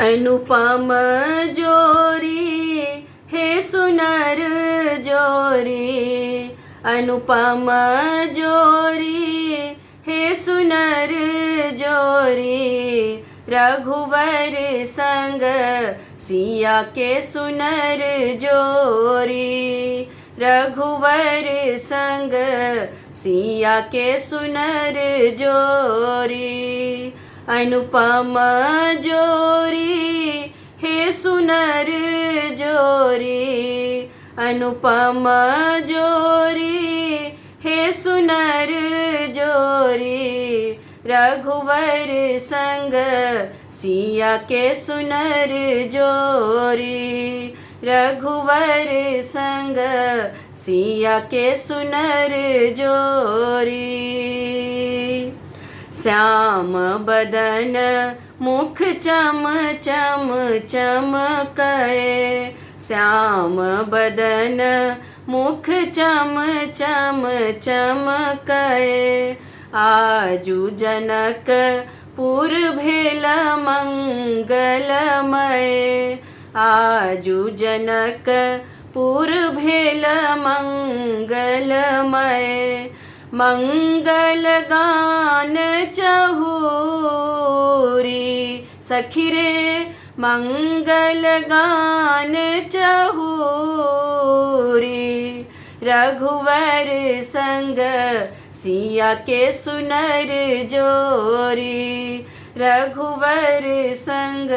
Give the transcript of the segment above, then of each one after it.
अनुपम जोरी हे सुनर जोरी, अनुपम जोरी हे सुनर जोरी। रघुवर संग सिया के सुनर जोरी, रघुवर संग सिया के सुनर जोरी। अनुपम जोरी हे सुनर जोरी, अनुपम जोरी हे सुनर जोरी। रघुवर संग सिया के सुनर जोरी, रघुवर संग सिया के सुनर जोरी। श्याम बदन मुख चम चम चमके, श्याम बदन मुख चम चम चमके। आजु जनक पुर भेल मंगलमय, आजु जनक पुर भेल मंगलमय। मंगल गान चहूरी सखी रे, मंगल गान चहूरी। रघुवर संग सिया के सुनर जोरी, रघुवर संग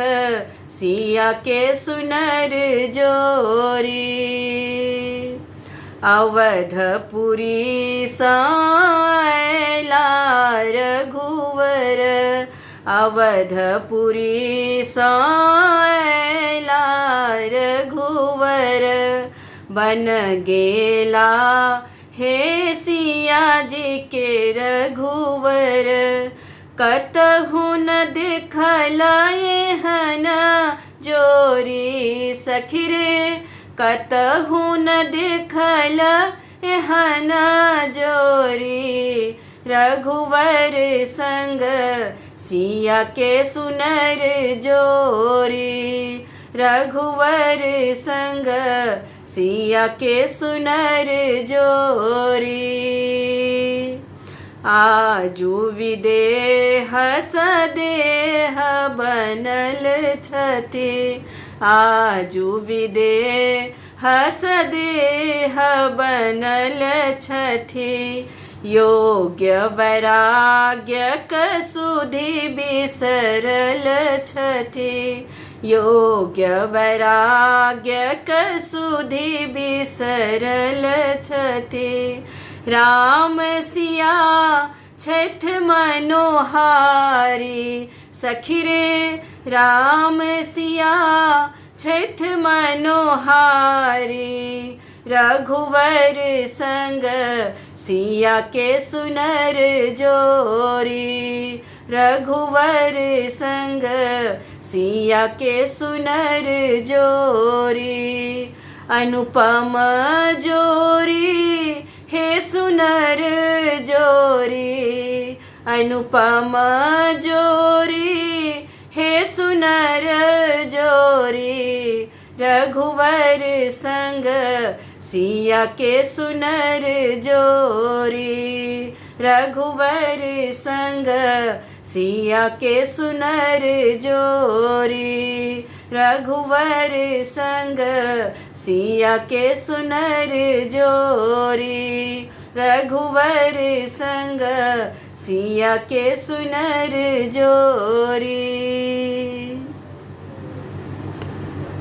सिया के सुनर जोरी। अवधपुरी सायला रघुवर, अवधपुरी सायला रघुवर। बन गेला हे सिया जी के रघुवर, कतहु न दिखला एहन जोरी सखी रे। कतहु न दिखल एहन जोरी, रघुवर संग सिया के सुनर जोरी, रघुवर संग सिया के सुनर जोरी। आजु विदेह सदेह बनल छथि, आजु विदेह सदेह बनल छथि। योग्य वैराग्य कसुधि बिसरल छथि, योग्य वैराग्य कसुधि बिसरल छथि। राम सिया छथ मनोहारी सखी रे, राम सिया छथ मनोहारी। रघुवर संग सिया के सुनर जोरी, रघुवर संग सिया के सुनर जोरी। अनुपम जोरी हे सुनर जोरी, अनुपम जोरी हे सुनर जोरी। रघुवर संग सिया के सुनर जोरी, रघुवर संग सिया के सुनर जोरी, रघुवर संग सिया के सुनर जोरी, रघुवर संग सिया के सुनर जोरी।